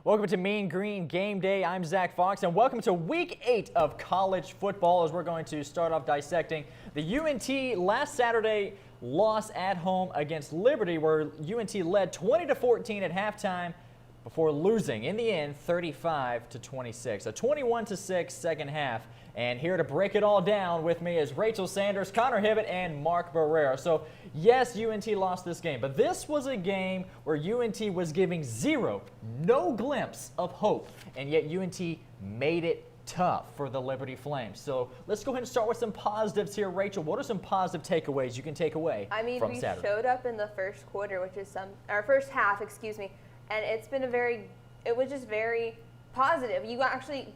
Welcome to Mean Green Game Day. I'm Zach Fox, and welcome to Week 8 of college football as we're going to start off dissecting the UNT last Saturday loss at home against Liberty, where UNT led 20-14 at halftime before losing in the end 35-26. A 21-6 second half. And here to break it all down with me is Rachael Sanders, Connor Hibbett, and Marc Barrera. So, yes, UNT lost this game, but this was a game where UNT was giving no glimpse of hope, and yet UNT made it tough for the Liberty Flames. So let's go ahead and start with some positives here. Rachael, what are some positive takeaways you can take away from Saturday? We showed up in the first quarter, which is our first half, and it's been it was just very positive. You actually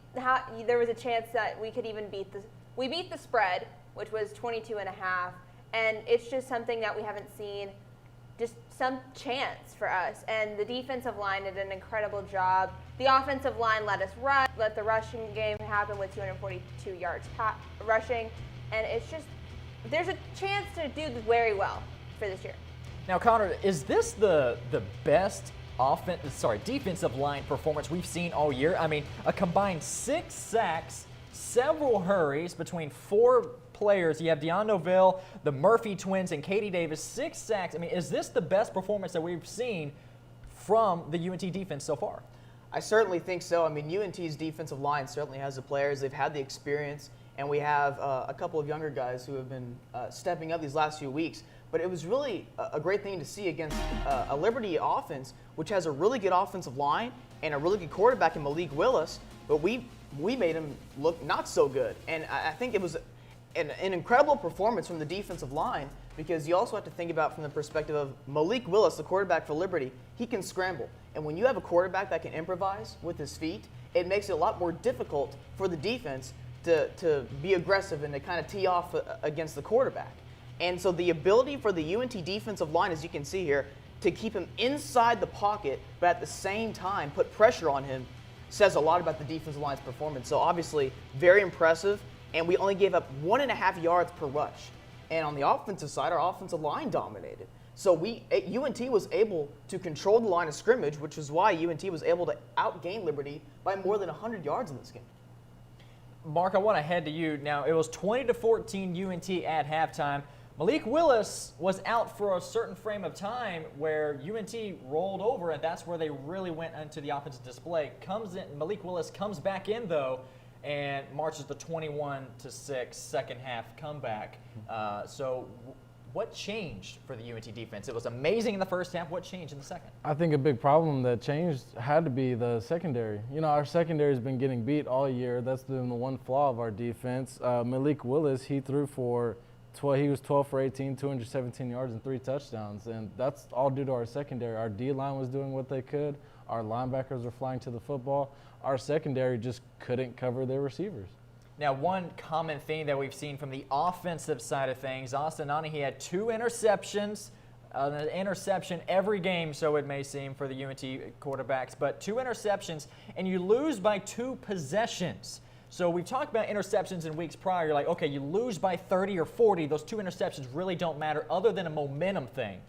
there was a chance that we could even beat the spread, which was 22.5, and it's just something that we haven't seen, just some chance for us. And the defensive line did an incredible job. The offensive line let the rushing game happen with 242 yards rushing, and it's just there's a chance to do very well for this year. Now, Connor, is this the best defensive line performance we've seen all year? I mean, a combined 6 sacks, several hurries between 4 players. You have Deon Novell, the Murphy twins, and Katie Davis, 6 sacks. I mean, is this the best performance that we've seen from the UNT defense so far? I certainly think so. I mean, UNT's defensive line certainly has the players. They've had the experience, and we have a couple of younger guys who have been stepping up these last few weeks. But it was really a great thing to see against a Liberty offense, which has a really good offensive line and a really good quarterback in Malik Willis, but we made him look not so good. And I think it was an incredible performance from the defensive line, because you also have to think about from the perspective of Malik Willis, the quarterback for Liberty. He can scramble. And when you have a quarterback that can improvise with his feet, it makes it a lot more difficult for the defense to be aggressive and to kind of tee off against the quarterback. And so the ability for the UNT defensive line, as you can see here, to keep him inside the pocket, but at the same time put pressure on him, says a lot about the defensive line's performance. So obviously, very impressive, and we only gave up 1.5 yards per rush. And on the offensive side, our offensive line dominated. So UNT was able to control the line of scrimmage, which is why UNT was able to outgain Liberty by more than 100 yards in this game. Marc, I want to head to you. Now, it was 20-14 UNT at halftime. Malik Willis was out for a certain frame of time where UNT rolled over, and that's where they really went into the offensive display. Malik Willis comes back in, though, and marches the 21-6 second half comeback. So what changed for the UNT defense? It was amazing in the first half. What changed in the second? I think a big problem that changed had to be the secondary. You know, our secondary has been getting beat all year. That's been the one flaw of our defense. Malik Willis, he threw for he was 12 for 18, 217 yards and 3 touchdowns, and that's all due to our secondary. Our D-line was doing what they could. Our linebackers were flying to the football. Our secondary just couldn't cover their receivers. Now, one common theme that we've seen from the offensive side of things, Austin Nani, he had 2 interceptions, an interception every game, so it may seem, for the UNT quarterbacks, but 2 interceptions, and you lose by 2 possessions. So we've talked about interceptions in weeks prior. You're like, okay, you lose by 30 or 40. Those 2 interceptions really don't matter other than a momentum thing.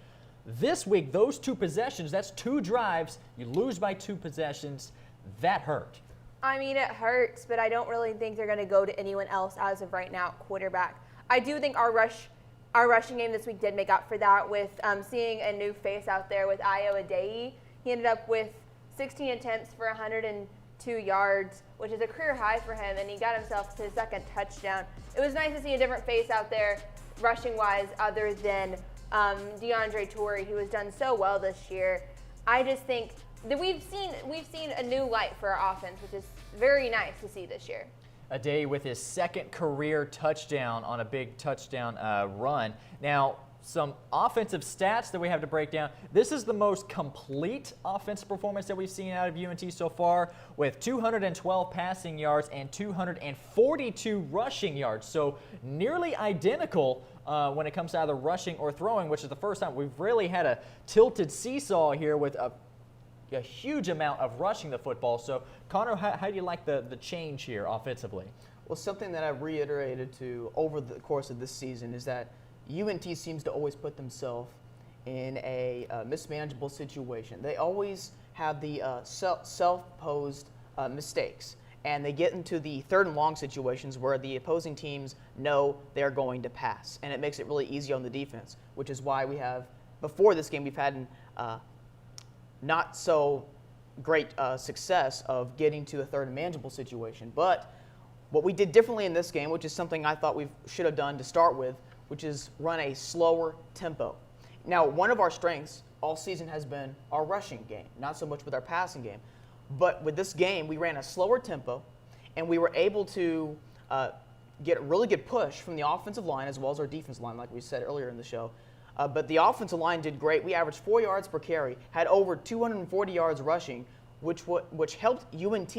This week, those 2 possessions, that's 2 drives. You lose by 2 possessions. That hurt. I mean, it hurts, but I don't really think they're going to go to anyone else as of right now at quarterback. I do think our rushing game this week did make up for that with seeing a new face out there with Ayo Adeyi. He ended up with 16 attempts for 102 yards, which is a career high for him, and he got himself to his 2nd touchdown. It was nice to see a different face out there rushing-wise other than DeAndre Torrey, who has done so well this year. I just think that we've seen a new light for our offense, which is very nice to see this year. Adeyi with his 2nd career touchdown on a big touchdown run. Now, some offensive stats that we have to break down. This is the most complete offensive performance that we've seen out of UNT so far, with 212 passing yards and 242 rushing yards. So nearly identical when it comes to either rushing or throwing, which is the first time we've really had a tilted seesaw here with a huge amount of rushing the football. So, Connor, how do you like the change here offensively? Well, something that I've reiterated to over the course of this season is that UNT seems to always put themselves in a mismanageable situation. They always have the self-posed mistakes, and they get into the third and long situations where the opposing teams know they're going to pass, and it makes it really easy on the defense, which is why we have, before this game, we've had not so great success of getting to a third and manageable situation. But what we did differently in this game, which is something I thought we should have done to start with, which is run a slower tempo. Now, one of our strengths all season has been our rushing game, not so much with our passing game. But with this game, we ran a slower tempo, and we were able to get a really good push from the offensive line as well as our defensive line, like we said earlier in the show. But the offensive line did great. We averaged 4 yards per carry, had over 240 yards rushing, which helped UNT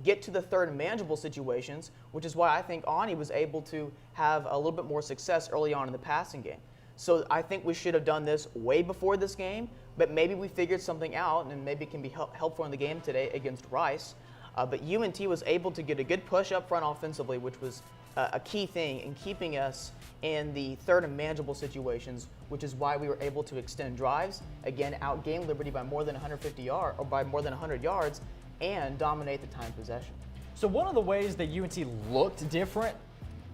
get to the third and manageable situations, which is why I think Ani was able to have a little bit more success early on in the passing game. So I think we should have done this way before this game, but maybe we figured something out, and maybe it can be helpful in the game today against Rice. But UNT was able to get a good push up front offensively, which was a key thing in keeping us in the third and manageable situations, which is why we were able to extend drives, again, outgain Liberty by more than 150 yards, or by more than 100 yards, and dominate the time possession. So one of the ways that UNT looked different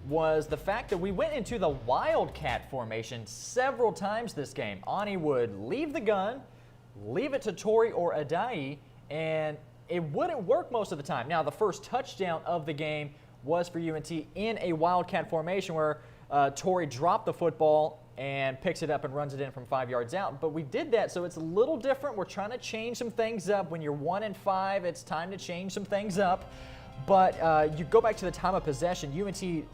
was the fact that we went into the Wildcat formation several times this game. Ani would leave the gun, leave it to Tori or Adai, and it wouldn't work most of the time. Now, the first touchdown of the game was for UNT in a Wildcat formation where Tori dropped the football and picks it up and runs it in from 5 yards out. But we did that, so it's a little different. We're trying to change some things up. When you're 1-5, it's time to change some things up. But you go back to the time of possession. UNT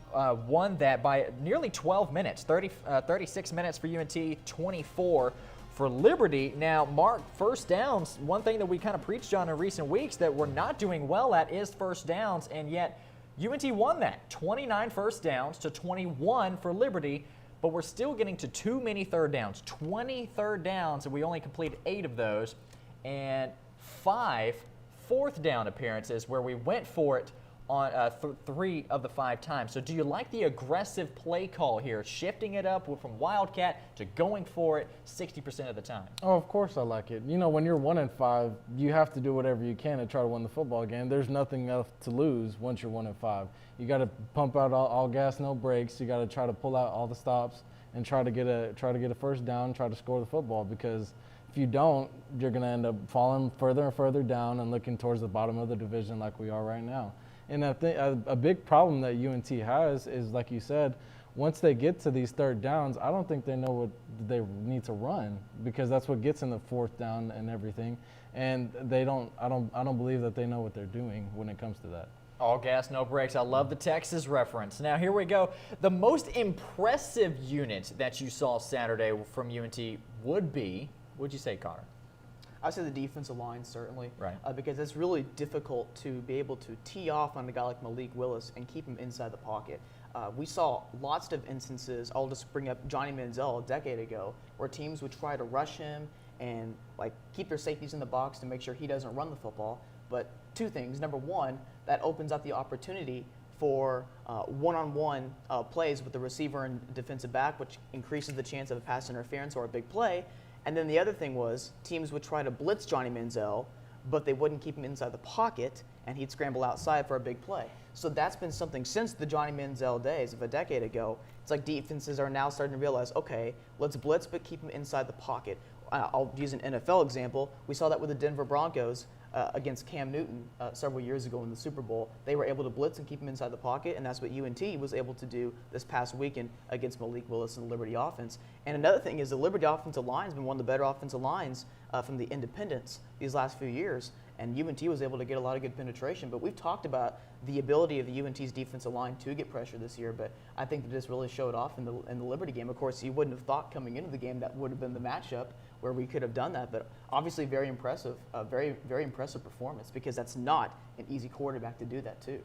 won that by nearly 12 minutes, 36 minutes for UNT, 24 for Liberty. Now, Marc, first downs, one thing that we kind of preached on in recent weeks that we're not doing well at is first downs, and yet UNT won that, 29 first downs to 21 for Liberty, but we're still getting to too many third downs, 20 third downs, and we only completed 8 of those, and 5 fourth down appearances where we went for it on 3 of the 5 times. So do you like the aggressive play call here, shifting it up from Wildcat to going for it 60% of the time? Oh, of course I like it. You know, when you're 1-5, you have to do whatever you can to try to win the football game. There's nothing else to lose once you're 1-5. You got to pump out all gas, no brakes. You got to try to pull out all the stops and try to get a first down, try to score the football, because if you don't, you're going to end up falling further and further down and looking towards the bottom of the division like we are right now. And I think a big problem that UNT has is, like you said, once they get to these third downs, I don't think they know what they need to run, because that's what gets in the fourth down and everything. And I don't believe that they know what they're doing when it comes to that. All gas, no brakes. I love the Texas reference. Now, here we go. The most impressive unit that you saw Saturday from UNT would be, what'd you say, Connor? I'd say the defensive line, certainly. Right. Because it's really difficult to be able to tee off on a guy like Malik Willis and keep him inside the pocket. We saw lots of instances, I'll just bring up Johnny Manziel a decade ago, where teams would try to rush him and keep their safeties in the box to make sure he doesn't run the football. But 2 things. Number 1, that opens up the opportunity for one-on-one plays with the receiver and defensive back, which increases the chance of a pass interference or a big play. And then the other thing was teams would try to blitz Johnny Manziel, but they wouldn't keep him inside the pocket, and he'd scramble outside for a big play. So that's been something since the Johnny Manziel days of a decade ago. It's like defenses are now starting to realize, okay, let's blitz, but keep him inside the pocket. I'll use an NFL example. We saw that with the Denver Broncos against Cam Newton several years ago in the Super Bowl. They were able to blitz and keep him inside the pocket, and that's what UNT was able to do this past weekend against Malik Willis and the Liberty offense. And another thing is the Liberty offensive line has been one of the better offensive lines from the independents these last few years, and UNT was able to get a lot of good penetration. But we've talked about the ability of the UNT's defensive line to get pressure this year, but I think that this really showed off in the Liberty game. Of course, you wouldn't have thought coming into the game that would have been the matchup where we could have done that, but obviously very impressive, very, very impressive performance, because that's not an easy quarterback to do that too.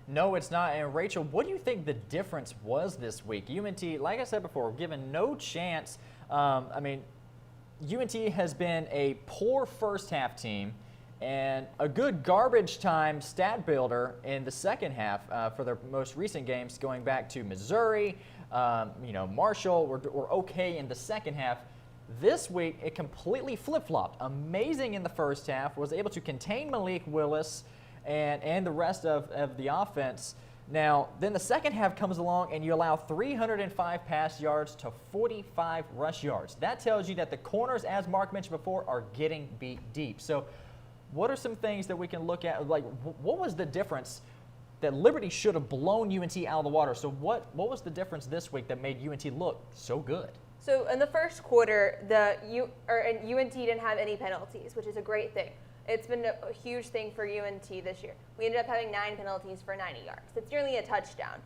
No, it's not. And Rachael, what do you think the difference was this week? UNT, like I said before, given no chance. UNT has been a poor first half team and a good garbage time stat builder in the second half for their most recent games, going back to Missouri. Marshall were okay in the second half. This week, it completely flip-flopped. Amazing in the first half, was able to contain Malik Willis and the rest of the offense. Now, then the second half comes along and you allow 305 pass yards to 45 rush yards. That tells you that the corners, as Marc mentioned before, are getting beat deep. So what are some things that we can look at? Like, what was the difference that Liberty should have blown UNT out of the water? So what was the difference this week that made UNT look so good? So in the first quarter, UNT didn't have any penalties, which is a great thing. It's been a huge thing for UNT this year. We ended up having 9 penalties for 90 yards. It's nearly a touchdown.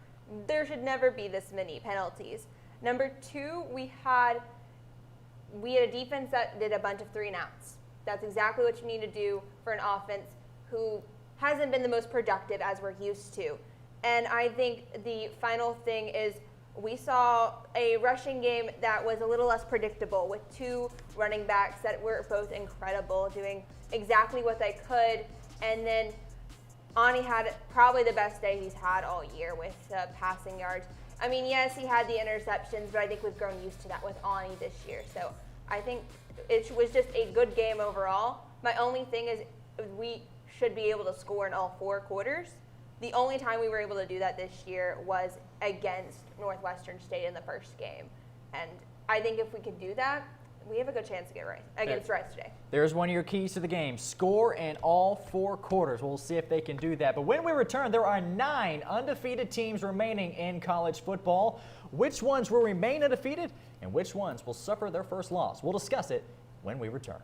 There should never be this many penalties. Number 2, we had a defense that did a bunch of 3 and outs. That's exactly what you need to do for an offense who hasn't been the most productive as we're used to. And I think the final thing is we saw a rushing game that was a little less predictable with 2 running backs that were both incredible, doing exactly what they could. And then Ani had probably the best day he's had all year with passing yards. I mean, yes, he had the interceptions, but I think we've grown used to that with Ani this year. So I think it was just a good game overall. My only thing is we should be able to score in all 4 quarters. The only time we were able to do that this year was against Northwestern State in the first game. And I think if we could do that, we have a good chance to get right against Rice today. There's one of your keys to the game. Score in all 4 quarters. We'll see if they can do that. But when we return, there are 9 undefeated teams remaining in college football. Which ones will remain undefeated and which ones will suffer their first loss? We'll discuss it when we return.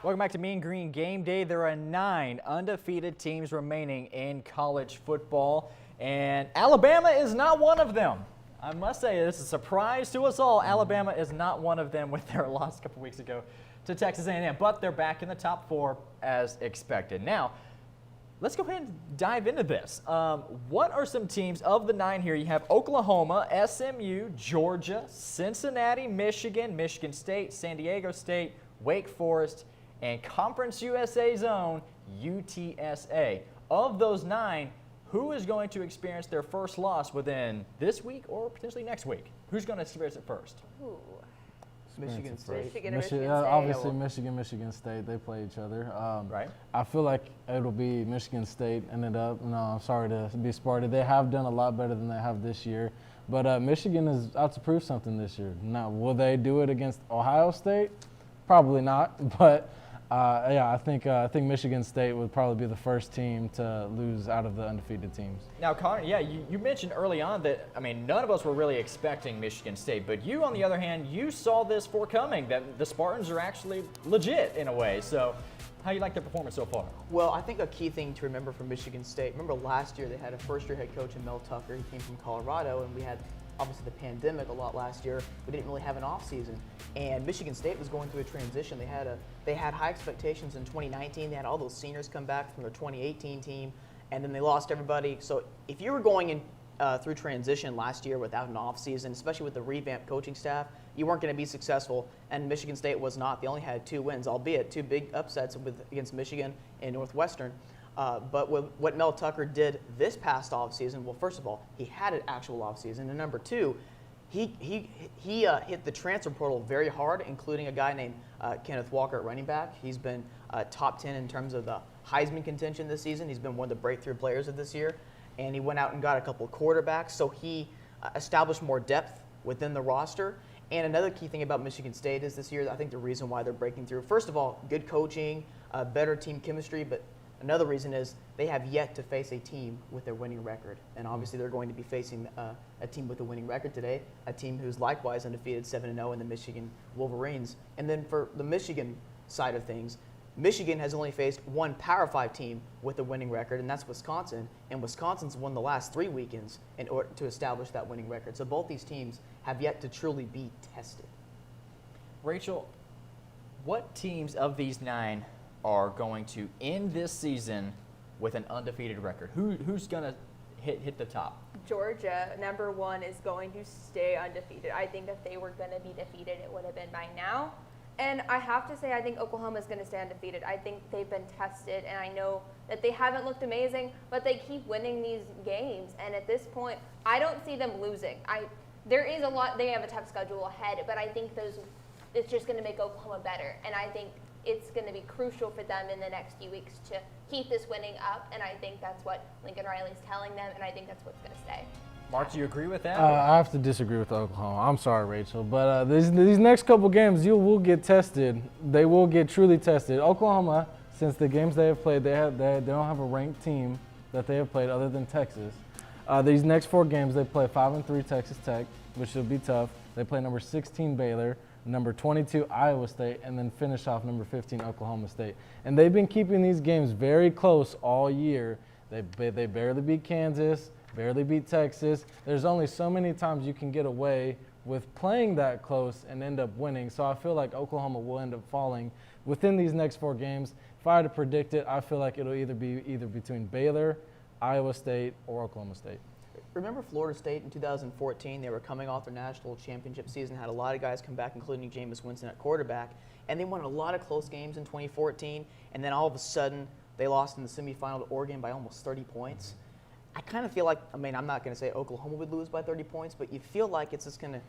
Welcome back to Mean Green Game Day. There are 9 undefeated teams remaining in college football, and Alabama is not one of them. I must say, this is a surprise to us all. Alabama is not one of them with their loss a couple weeks ago to Texas A&M, but they're back in the top 4 as expected. Now, let's go ahead and dive into this. What are some teams of the 9 here? You have Oklahoma, SMU, Georgia, Cincinnati, Michigan, Michigan State, San Diego State, Wake Forest, and Conference USA zone, UTSA. Of those 9, who is going to experience their first loss within this week or potentially next week? Who's going to experience it first? Ooh. Michigan State. Michigan State. Obviously, Michigan State, they play each other. Right. I feel like it'll be Michigan State ended up. No, I'm sorry to be Sparty. They have done a lot better than they have this year. But Michigan is out to prove something this year. Now, will they do it against Ohio State? Probably not. But Yeah, I think Michigan State would probably be the first team to lose out of the undefeated teams. Now, Connor, yeah, you mentioned early on that, I mean, none of us were really expecting Michigan State, but you, on the other hand, you saw this forecoming, that the Spartans are actually legit in a way. So how do you like their performance so far? Well, I think a key thing to remember from Michigan State, remember last year they had a first-year head coach in Mel Tucker. He came from Colorado, and we had obviously the pandemic a lot last year. We didn't really have an off season, and Michigan State was going through a transition. They had high expectations in 2019. They had all those seniors come back from their 2018 team, and then they lost everybody. So if you were going in through transition last year without an off season, especially with the revamped coaching staff, you weren't going to be successful. And Michigan State was not. They only had 2 wins, albeit 2 big upsets against Michigan and Northwestern. But what Mel Tucker did this past offseason, well, first of all, he had an actual offseason, and number 2, he hit the transfer portal very hard, including a guy named Kenneth Walker at running back. He's been top 10 in terms of the Heisman contention this season. He's been one of the breakthrough players of this year, and he went out and got a couple of quarterbacks, so he established more depth within the roster. And another key thing about Michigan State is this year, I think the reason why they're breaking through, first of all, good coaching, better team chemistry, but another reason is they have yet to face a team with a winning record. And obviously they're going to be facing a team with a winning record today, a team who's likewise undefeated 7-0 in the Michigan Wolverines. And then for the Michigan side of things, Michigan has only faced one Power 5 team with a winning record, and that's Wisconsin. And Wisconsin's won the last 3 weekends in order to establish that winning record. So both these teams have yet to truly be tested. Rachael, what teams of these 9 are going to end this season with an undefeated record? Who's going to hit the top? Georgia, number 1, is going to stay undefeated. I think if they were going to be defeated, it would have been by now. And I have to say, I think Oklahoma is going to stay undefeated. I think they've been tested, and I know that they haven't looked amazing, but they keep winning these games. And at this point, I don't see them losing. There is a lot. They have a tough schedule ahead, but I think it's just going to make Oklahoma better. And I think it's going to be crucial for them in the next few weeks to keep this winning up. And I think that's what Lincoln Riley's telling them, and I think that's what's going to stay. Marc, do you agree with that? I have to disagree with Oklahoma. I'm sorry, Rachael, but these next couple games, you will get tested. They will get truly tested. Oklahoma, since the games they have played, they don't have a ranked team that they have played other than Texas. These next 4 games, they play 5-3 Texas Tech, which will be tough. They play number 16 Baylor, number 22 Iowa State, and then finish off number 15 Oklahoma State. And they've been keeping these games very close all year. They barely beat Kansas, barely beat Texas. There's only so many times you can get away with playing that close and end up winning. So I feel like Oklahoma will end up falling within these next 4 games. If I had to predict it, I feel like it'll either be between Baylor, Iowa State, or Oklahoma State. Remember Florida State in 2014? They were coming off their national championship season, had a lot of guys come back, including Jameis Winston at quarterback, and they won a lot of close games in 2014, and then all of a sudden they lost in the semifinal to Oregon by almost 30 points. I kind of feel like, I mean, I'm not going to say Oklahoma would lose by 30 points, but you feel like it's just going to,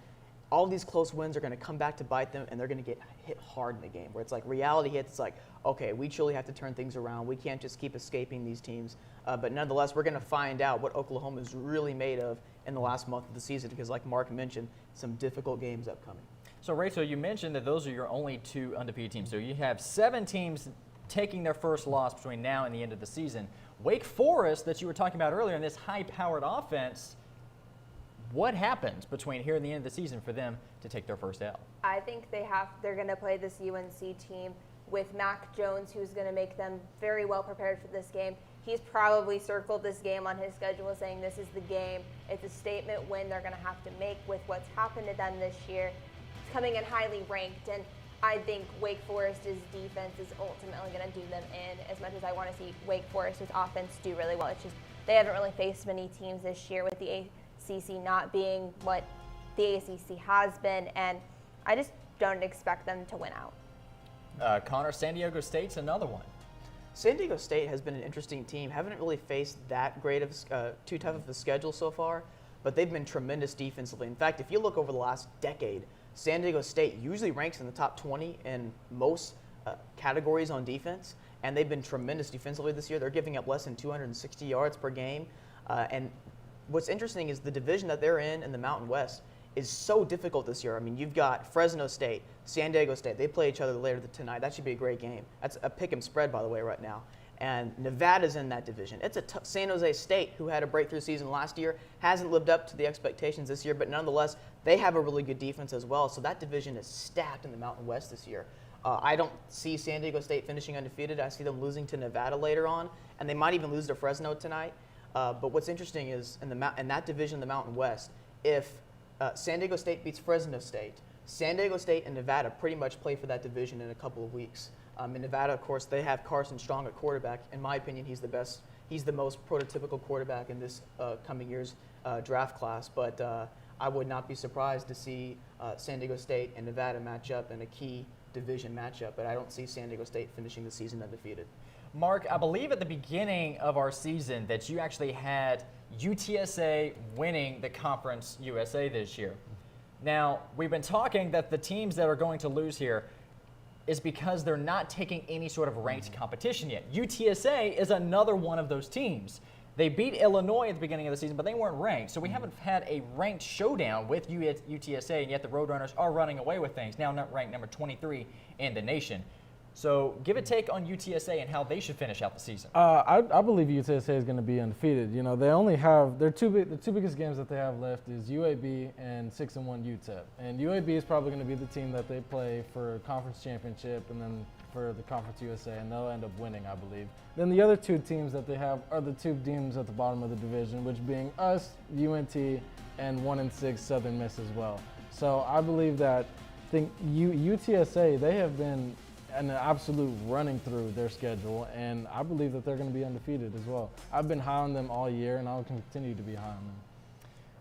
all these close wins are going to come back to bite them, and they're going to get hit hard in the game, where it's like reality hits. It's like, okay, we truly have to turn things around. We can't just keep escaping these teams. But nonetheless, we're going to find out what Oklahoma is really made of in the last month of the season, because like Marc mentioned, some difficult games upcoming. So, Rachael, you mentioned that those are your only 2 undefeated teams. So you have 7 teams taking their first loss between now and the end of the season. Wake Forest, that you were talking about earlier, in this high-powered offense, what happens between here and the end of the season for them to take their first L? I think they're going to play this UNC team with Mac Jones, who's going to make them very well prepared for this game. He's probably circled this game on his schedule saying this is the game. It's a statement win they're going to have to make with what's happened to them this year. It's coming in highly ranked, and I think Wake Forest's defense is ultimately going to do them in. As much as I want to see Wake Forest's offense do really well, it's just they haven't really faced many teams this year, with the ACC not being what the ACC has been, and I just don't expect them to win out. Connor, San Diego State's another one. San Diego State has been an interesting team. Haven't really faced that great of too tough of a schedule so far, but they've been tremendous defensively. In fact, if you look over the last decade, San Diego State usually ranks in the top 20 in most categories on defense, and they've been tremendous defensively this year. They're giving up less than 260 yards per game. And what's interesting is the division that they're in the Mountain West is so difficult this year. I mean, you've got Fresno State, San Diego State. They play each other later tonight. That should be a great game. That's a pick-em spread, by the way, right now. And Nevada's in that division. It's San Jose State, who had a breakthrough season last year, hasn't lived up to the expectations this year, but nonetheless, they have a really good defense as well. So that division is stacked in the Mountain West this year. I don't see San Diego State finishing undefeated. I see them losing to Nevada later on, and they might even lose to Fresno tonight. But what's interesting is in that division, the Mountain West, if San Diego State beats Fresno State, San Diego State and Nevada pretty much play for that division in a couple of weeks. In Nevada, of course, they have Carson Strong at quarterback. In my opinion, he's the best. He's the most prototypical quarterback in this coming year's draft class. But I would not be surprised to see San Diego State and Nevada match up in a key division matchup. But I don't see San Diego State finishing the season undefeated. Mark, I believe at the beginning of our season that you actually had UTSA winning the Conference USA this year. Now, we've been talking that the teams that are going to lose here is because they're not taking any sort of ranked competition yet. UTSA is another one of those teams. They beat Illinois at the beginning of the season, but they weren't ranked. So we haven't had a ranked showdown with UTSA, and yet the Roadrunners are running away with things. Now not ranked number 23 in the nation. So give a take on UTSA and how they should finish out the season. I believe UTSA is going to be undefeated. You know, they only have the two biggest games that they have left is UAB and 6-1 UTEP. And UAB is probably going to be the team that they play for a conference championship and then for the Conference USA, and they'll end up winning, I believe. Then the other two teams that they have are the two teams at the bottom of the division, which being us, UNT, and 1-6 Southern Miss as well. So I believe that UTSA, they have been an absolute running through their schedule, and I believe that they're going to be undefeated as well. I've been high on them all year, and I'll continue to be high on them.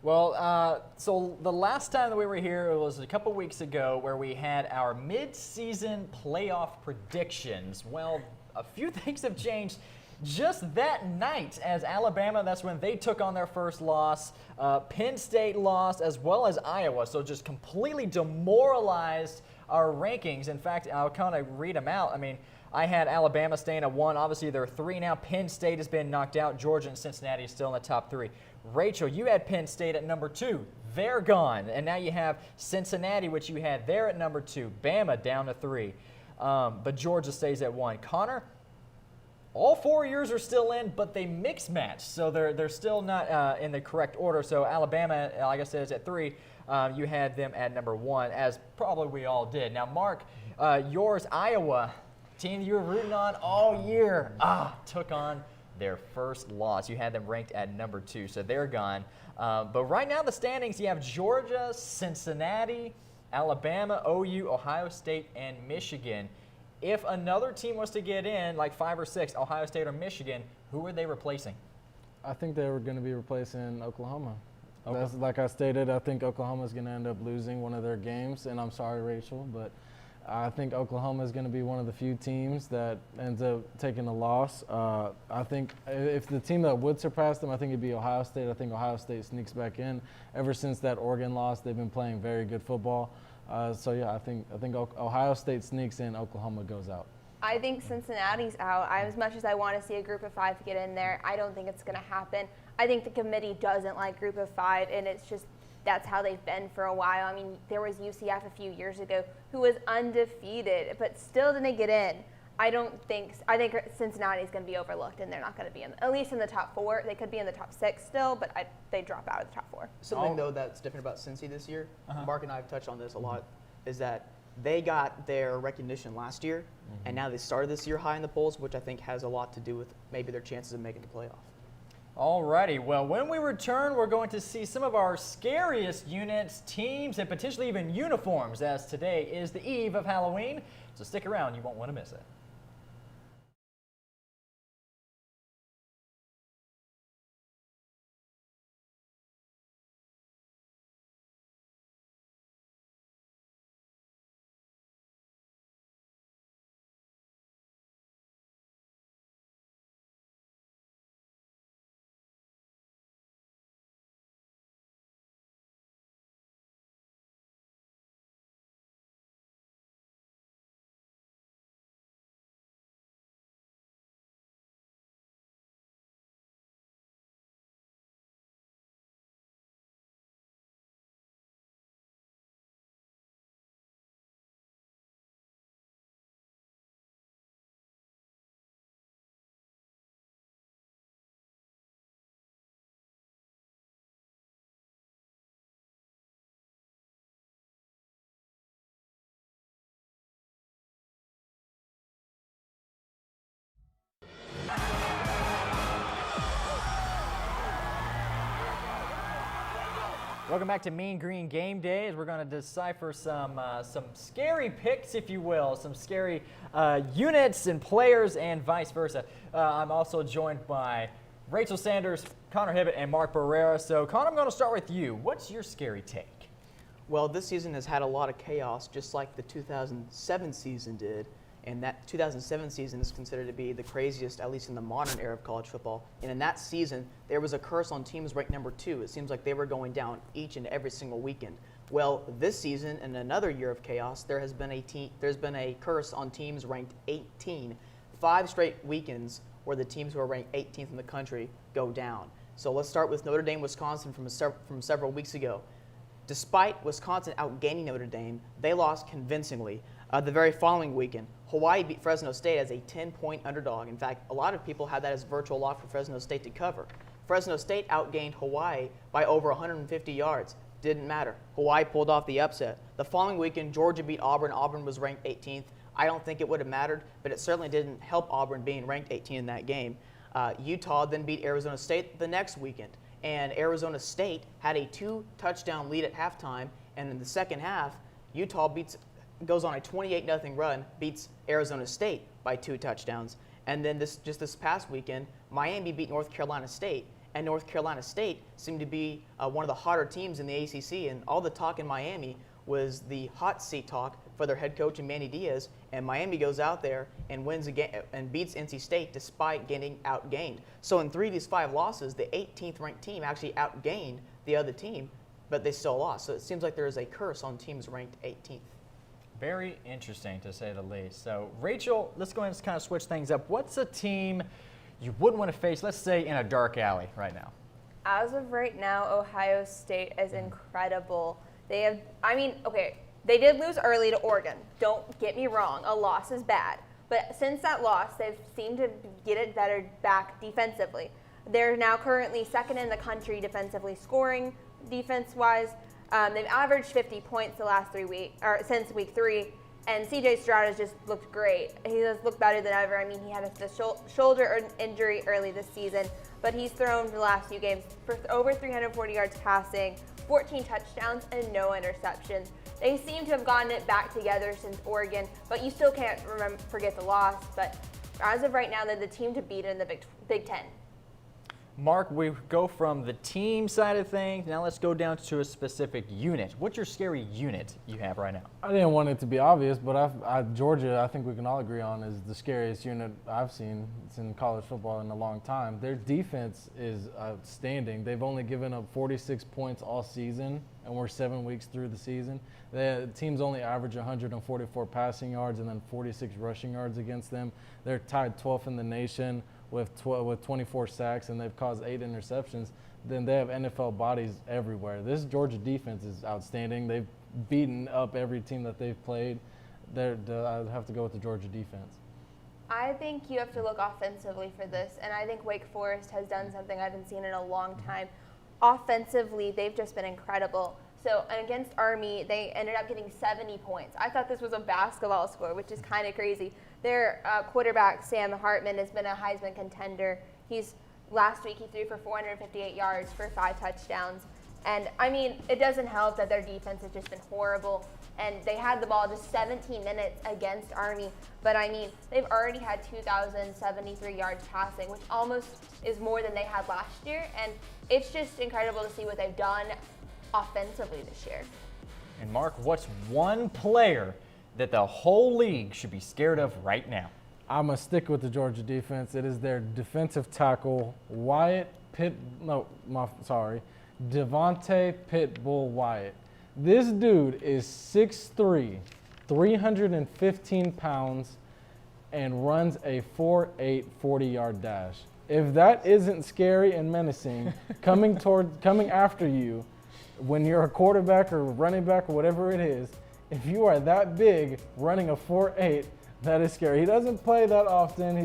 Well, so the last time that we were here, it was a couple weeks ago where we had our mid-season playoff predictions. Well, a few things have changed just that night as Alabama, that's when they took on their first loss. Penn State lost as well as Iowa, so just completely demoralized our rankings. In fact, I'll kind of read them out. I mean, I had Alabama staying at 1. Obviously, they're 3 now. Penn State has been knocked out. Georgia and Cincinnati is still in the top 3. Rachael, you had Penn State at number 2. They're gone. And now you have Cincinnati, which you had there at number 2. Bama down to 3. But Georgia stays at 1. Connor, all 4 years are still in, but they mix match. So they're still not in the correct order. So Alabama, like I said, is at 3. You had them at number 1, as probably we all did. Now, Mark, yours, Iowa, team you were rooting on all year, took on their first loss. You had them ranked at number 2, so they're gone. But right now, the standings, you have Georgia, Cincinnati, Alabama, OU, Ohio State, and Michigan. If another team was to get in, like 5 or 6, Ohio State or Michigan, who are they replacing? I think they were going to be replacing Oklahoma. That's, like I stated, I think Oklahoma is going to end up losing one of their games, and I'm sorry, Rachael, but I think Oklahoma is going to be one of the few teams that ends up taking a loss. I think if the team that would surpass them, I think it'd be Ohio State. I think Ohio State sneaks back in. Ever since that Oregon loss, they've been playing very good football. So yeah, I think Ohio State sneaks in, Oklahoma goes out. I think Cincinnati's out. As much as I want to see a group of 5 get in there, I don't think it's going to happen. I think the committee doesn't like group of 5, and it's just that's how they've been for a while. I mean, there was UCF a few years ago who was undefeated, but still didn't get in. I think Cincinnati's going to be overlooked, and they're not going to be at least in the top 4. They could be in the top 6 still, but they drop out of the top 4. Something, though, that's different about Cincy this year, Marc and I have touched on this a lot, is that they got their recognition last year, and now they started this year high in the polls, which I think has a lot to do with maybe their chances of making the playoff. Alrighty, well, when we return, we're going to see some of our scariest units, teams, and potentially even uniforms, as today is the eve of Halloween. So stick around, you won't want to miss it. Welcome back to Mean Green Game Day, as we're going to decipher some scary picks, if you will, some scary units and players and vice versa. I'm also joined by Rachael Sanders, Connor Hibbett, and Marc Barrera. So, Connor, I'm going to start with you. What's your scary take? Well, this season has had a lot of chaos, just like the 2007 season did. And that 2007 season is considered to be the craziest, at least in the modern era of college football. And in that season, there was a curse on teams ranked number 2. It seems like they were going down each and every single weekend. Well, this season, in another year of chaos, there's been a curse on teams ranked 18. 5 straight weekends where the teams who are ranked 18th in the country go down. So let's start with Notre Dame, Wisconsin from several weeks ago. Despite Wisconsin outgaining Notre Dame, they lost convincingly. The very following weekend, Hawaii beat Fresno State as a 10-point underdog. In fact, a lot of people had that as virtual lock for Fresno State to cover. Fresno State outgained Hawaii by over 150 yards. Didn't matter. Hawaii pulled off the upset. The following weekend, Georgia beat Auburn. Auburn was ranked 18th. I don't think it would have mattered, but it certainly didn't help Auburn being ranked 18 in that game. Utah then beat Arizona State the next weekend, and Arizona State had a 2-touchdown lead at halftime, and in the second half, Utah goes on a 28-0 run, beats Arizona State by 2 touchdowns. And then this past weekend, Miami beat North Carolina State, and North Carolina State seemed to be one of the hotter teams in the ACC, and all the talk in Miami was the hot seat talk for their head coach and Manny Diaz, and Miami goes out there and wins again and beats NC State despite getting outgained. So in 3 of these 5 losses, the 18th ranked team actually outgained the other team, but they still lost. So it seems like there is a curse on teams ranked 18th. Very interesting, to say the least. So, Rachael, let's go ahead and kind of switch things up. What's a team you wouldn't want to face, let's say, in a dark alley right now? As of right now, Ohio State is incredible. They did lose early to Oregon. Don't get me wrong, a loss is bad. But since that loss, they've seemed to get it better back defensively. They're now currently second in the country defensively scoring, defense-wise. They've averaged 50 points the last 3 weeks, or since week 3, and C.J. Stroud has just looked great. He has looked better than ever. I mean, he had the shoulder injury early this season, but he's thrown the last few games for over 340 yards passing, 14 touchdowns, and no interceptions. They seem to have gotten it back together since Oregon, but you still can't forget the loss. But as of right now, they're the team to beat in the Big Ten. Marc, we go from the team side of things. Now let's go down to a specific unit. What's your scary unit you have right now? I didn't want it to be obvious, but Georgia, I think we can all agree on, is the scariest unit I've seen in college football in a long time. Their defense is outstanding. They've only given up 46 points all season, and we're 7 weeks through the season. The teams only average 144 passing yards and then 46 rushing yards against them. They're tied 12th in the nation with 24 sacks, and they've caused 8 interceptions. Then they have NFL bodies everywhere. This Georgia defense is outstanding. They've beaten up every team that they've played. I'd have to go with the Georgia defense. I think you have to look offensively for this, and I think Wake Forest has done something I haven't seen in a long time. Offensively, they've just been incredible. So against Army, they ended up getting 70 points. I thought this was a basketball score, which is kind of crazy. Their quarterback, Sam Hartman, has been a Heisman contender. Last week he threw for 458 yards for 5 touchdowns. And, I mean, it doesn't help that their defense has just been horrible. And they had the ball just 17 minutes against Army. But, I mean, they've already had 2,073 yards passing, which almost is more than they had last year. And it's just incredible to see what they've done offensively this year. And Marc, what's one player that the whole league should be scared of right now? I'm going to stick with the Georgia defense. It is their defensive tackle, Devontae Pitbull Wyatt. This dude is 6'3", 315 pounds, and runs a 4.8 40-yard dash. If that isn't scary and menacing, coming after you when you're a quarterback or running back or whatever it is, if you are that big running a 4.8, that is scary. He doesn't play that often.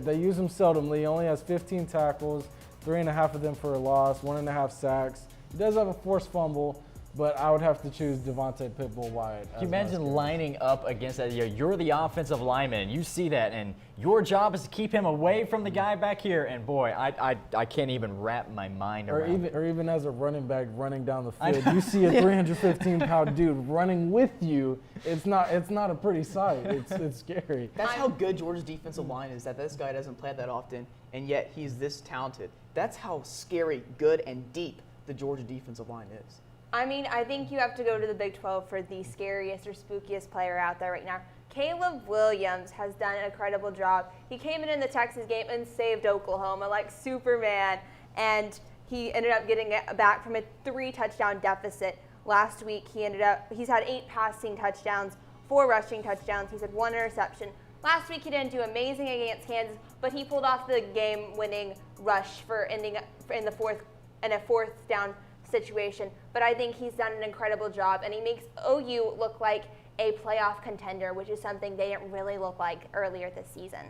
They use him seldomly. He only has 15 tackles, 3.5 of them for a loss, 1.5 sacks. He does have a forced fumble, but I would have to choose Devontae Pitbull Wyatt. Can you imagine lining up against that? You're the offensive lineman, and you see that, and your job is to keep him away from the guy back here. And boy, I can't even wrap my mind around it. Or even as a running back running down the field, you see a 315-pound dude running with you. It's not a pretty sight. It's scary. That's how good Georgia's defensive line is, that this guy doesn't play that often, and yet he's this talented. That's how scary, good, and deep the Georgia defensive line is. I mean, I think you have to go to the Big 12 for the scariest or spookiest player out there right now. Caleb Williams has done an incredible job. He came in the Texas game and saved Oklahoma like Superman, and he ended up getting it back from a 3-touchdown deficit. Last week, he's had 8 passing touchdowns, 4 rushing touchdowns. He's had 1 interception. Last week, he didn't do amazing against Kansas, but he pulled off the game-winning rush for ending in a fourth down situation. But I think he's done an incredible job, and he makes OU look like a playoff contender, which is something they didn't really look like earlier this season.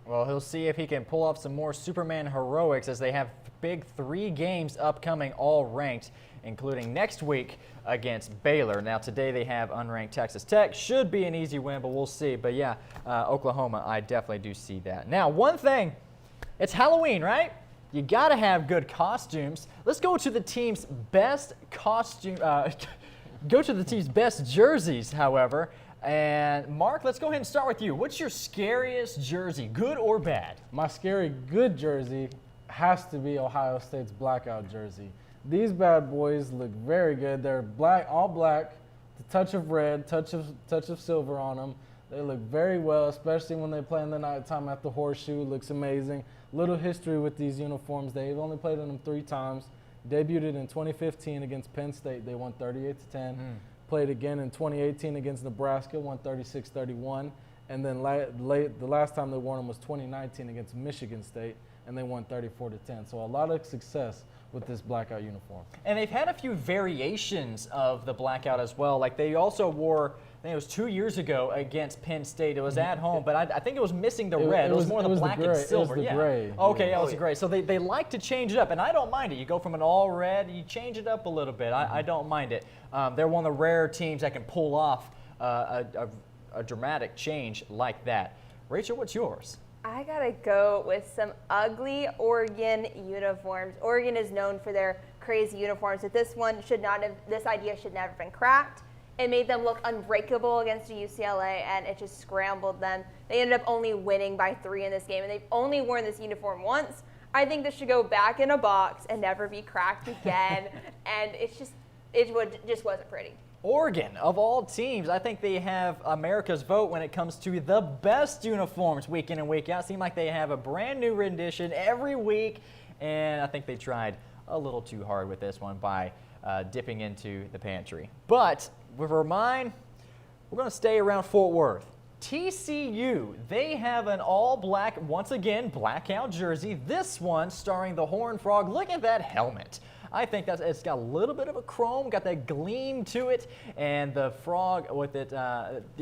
Well, he'll see if he can pull off some more Superman heroics as they have big 3 games upcoming, all ranked, including next week against Baylor. Now, today they have unranked Texas Tech. Should be an easy win, but we'll see. But yeah, Oklahoma, I definitely do see that. Now, one thing, it's Halloween, right? You got to have good costumes. Let's go to the team's best go to the team's best jerseys, however. And Mark, let's go ahead and start with you. What's your scariest jersey, good or bad? My scary good jersey has to be Ohio State's blackout jersey. These bad boys look very good. They're black, all black, the touch of red, touch of silver on them. They look very well, especially when they play in the nighttime at the Horseshoe. Looks amazing. Little history with these uniforms. They've only played in them 3 times. Debuted in 2015 against Penn State. They won 38-10. Played again in 2018 against Nebraska, won 36-31. And then the last time they won them was 2019 against Michigan State, and they won 34-10. So a lot of success with this blackout uniform. And they've had a few variations of the blackout as well. Like they also wore, I think it was 2 years ago against Penn State. It was at home, but I think it was missing the red. It was more the black and silver. It was the gray. Okay, it was the gray. So they like to change it up, and I don't mind it. You go from an all red, you change it up a little bit. I don't mind it. They're one of the rare teams that can pull off a dramatic change like that. Rachel, what's yours? I gotta go with some ugly Oregon uniforms. Oregon is known for their crazy uniforms, but this idea should never have been cracked. It made them look unbreakable against UCLA, and it just scrambled them. They ended up only winning by 3 in this game, and they've only worn this uniform once. I think this should go back in a box and never be cracked again, and it just wasn't pretty. Oregon, of all teams, I think they have America's vote when it comes to the best uniforms week in and week out. Seem like they have a brand new rendition every week, and I think they tried a little too hard with this one by dipping into the pantry. But for mine, we're going to stay around Fort Worth. TCU, they have an all-black, once again, blackout jersey. This one starring the Horned Frog. Look at that helmet. I think it's got a little bit of a chrome, got that gleam to it, and the frog with it.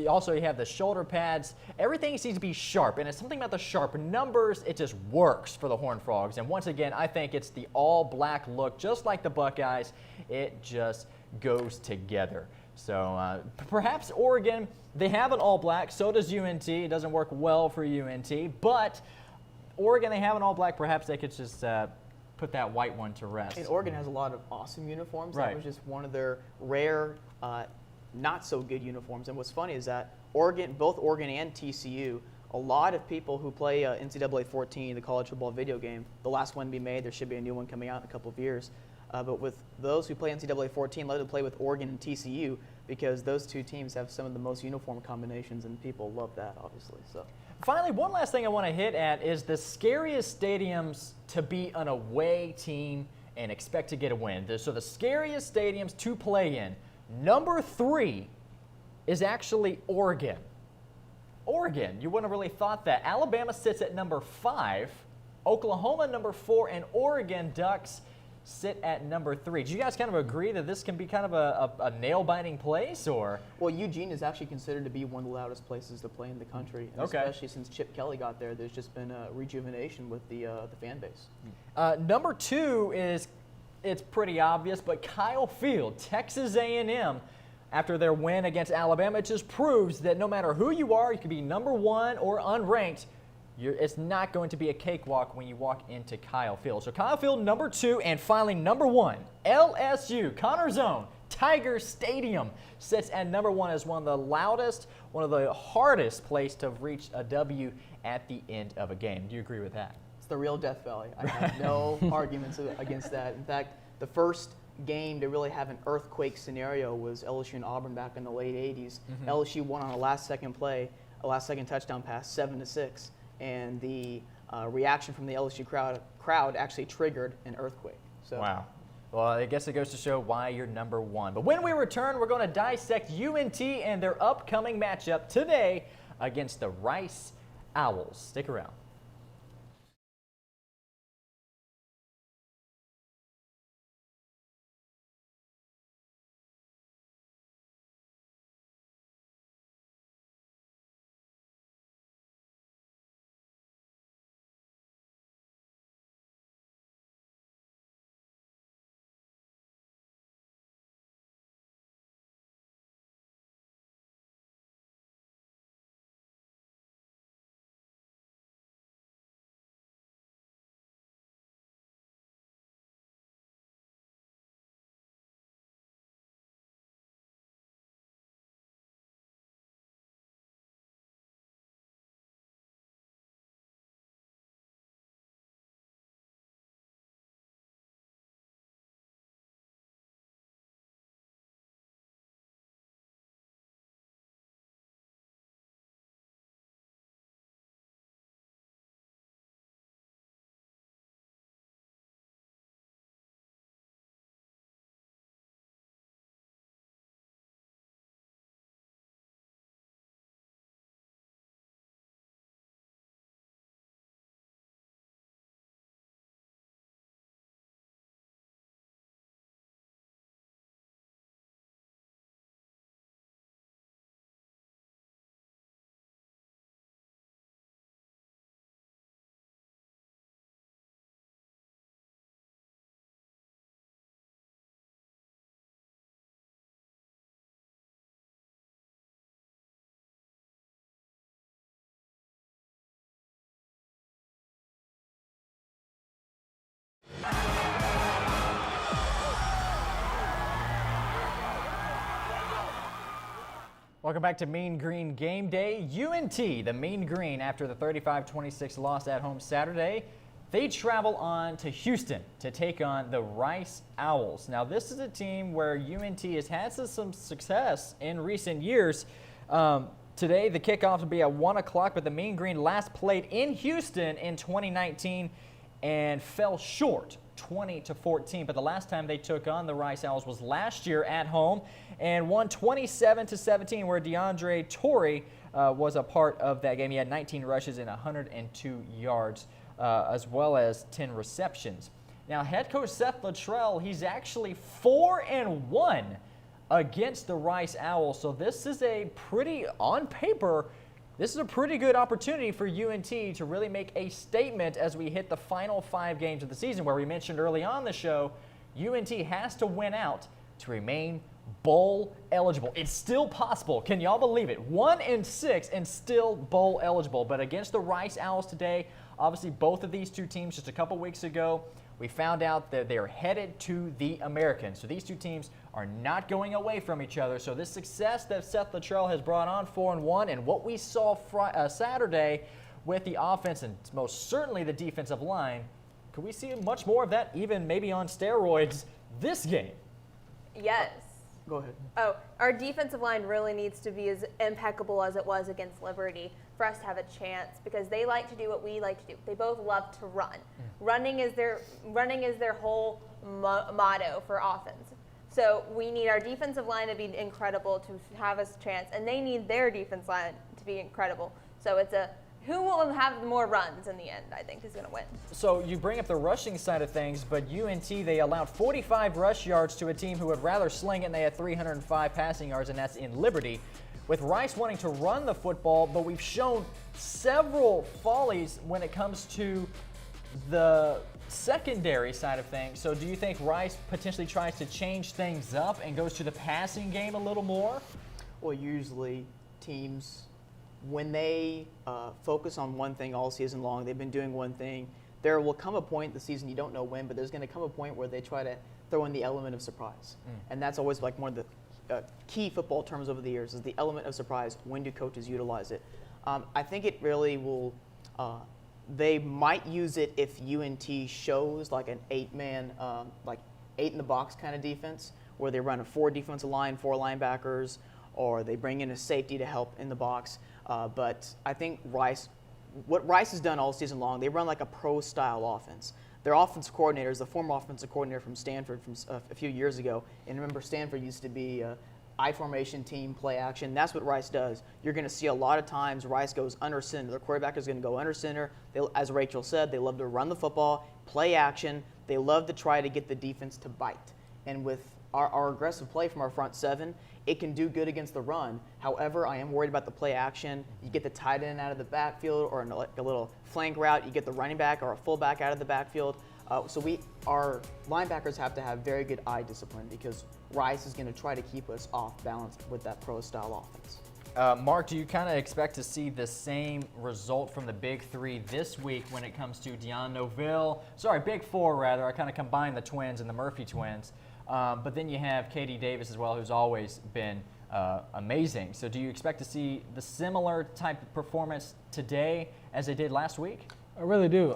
Also, you have the shoulder pads. Everything seems to be sharp, and it's something about the sharp numbers. It just works for the Horned Frogs. And once again, I think it's the all-black look, just like the Buckeyes. It just goes together. So perhaps Oregon, they have an all-black. So does UNT. It doesn't work well for UNT, but Oregon, they have an all-black. Perhaps they could just put that white one to rest. And Oregon has a lot of awesome uniforms. Right. That was just one of their rare, not so good uniforms. And what's funny is that both Oregon and TCU, a lot of people who play NCAA 14, the college football video game, the last one to be made, there should be a new one coming out in a couple of years. But with those who play NCAA 14, let them play with Oregon and TCU because those 2 teams have some of the most uniform combinations, and people love that, obviously. So. Finally, one last thing I want to hit at is the scariest stadiums to be an away team and expect to get a win. So the scariest stadiums to play in. Number 3 is actually Oregon. Oregon, you wouldn't have really thought that. Alabama sits at number 5, Oklahoma number 4, and Oregon Ducks sit at number 3. Do you guys kind of agree that this can be kind of a nail-biting place, or? Well, Eugene is actually considered to be one of the loudest places to play in the country. And okay. Especially since Chip Kelly got there, there's just been a rejuvenation with the fan base. Number 2 is it's pretty obvious, but Kyle Field, Texas A&M, after their win against Alabama, it just proves that no matter who you are, you can be number 1 or unranked, it's not going to be a cakewalk when you walk into Kyle Field. So Kyle Field, number 2, and finally number 1, LSU, Connor's own Tiger Stadium sits at number 1 as one of the loudest, one of the hardest place to reach a W at the end of a game. Do you agree with that? It's the real Death Valley. I have no arguments against that. In fact, the first game to really have an earthquake scenario was LSU and Auburn back in the late 80s. LSU won on a last-second play, a last-second touchdown pass, 7-6. And the reaction from the LSU crowd actually triggered an earthquake. So. Wow. Well, I guess it goes to show why you're number 1. But when we return, we're going to dissect UNT and their upcoming matchup today against the Rice Owls. Stick around. Welcome back to Mean Green Game Day. UNT, the Mean Green, after the 35-26 loss at home Saturday, they travel on to Houston to take on the Rice Owls. Now, this is a team where UNT has had some success in recent years. Today, the kickoff will be at 1 o'clock, but the Mean Green last played in Houston in 2019 and fell short, 20-14. But the last time they took on the Rice Owls was last year at home and won 27-17, where DeAndre Torrey was a part of that game. He had 19 rushes and 102 yards, as well as 10 receptions. Now, head coach Seth Luttrell, he's actually 4-1 against the Rice Owls. So this is a pretty, on paper, this is a pretty good opportunity for UNT to really make a statement as we hit the final 5 games of the season, where we mentioned early on the show, UNT has to win out to remain bowl eligible. It's still possible. Can y'all believe it? 1-6 and still bowl eligible. But against the Rice Owls today, obviously both of these two teams just a couple weeks ago, we found out that they're headed to the American. So these two teams are not going away from each other. So this success that Seth Luttrell has brought on 4-1 and what we saw Saturday with the offense and most certainly the defensive line, could we see much more of that, even maybe on steroids, this game? Yes. Go ahead. Oh, our defensive line really needs to be as impeccable as it was against Liberty for us to have a chance, because they like to do what we like to do. They both love to run. Running is their whole motto for offense. So we need our defensive line to be incredible to have us a chance, and they need their defense line to be incredible. So it's a who will have more runs in the end, I think, is going to win. So you bring up the rushing side of things, but UNT, they allowed 45 rush yards to a team who would rather sling it, and they had 305 passing yards, and that's in Liberty. With Rice wanting to run the football, but we've shown several follies when it comes to the secondary side of things, so do you think Rice potentially tries to change things up and goes to the passing game a little more? Well, usually teams, when they focus on one thing all season long, they've been doing one thing. There will come a point in the season, you don't know when, but there's going to come a point where they try to throw in the element of surprise. And that's always like one of the key football terms over the years is the element of surprise. When do coaches utilize it? I think it really will, they might use it if UNT shows like an 8-man, like 8 in the box kind of defense, where they run a 4 defensive line, 4 linebackers, or they bring in a safety to help in the box. But I think what Rice has done all season long, they run like a pro-style offense. Their offensive coordinator is the former offensive coordinator from Stanford from a few years ago. And remember, Stanford used to be I formation team, play action. That's what Rice does. You're going to see a lot of times Rice goes under center. Their quarterback is going to go under center. As Rachael said, they love to run the football, play action. They love to try to get the defense to bite. And with our aggressive play from our front 7, it can do good against the run. However, I am worried about the play action. You get the tight end out of the backfield or a little flank route. You get the running back or a fullback out of the backfield. So our linebackers have to have very good eye discipline because Rice is going to try to keep us off balance with that pro-style offense. Marc, do you kind of expect to see the same result from the Big Three this week when it comes to Big Four rather? I kind of combined the twins and the Murphy twins. But then you have Katie Davis as well, who's always been amazing. So do you expect to see the similar type of performance today as they did last week? I really do.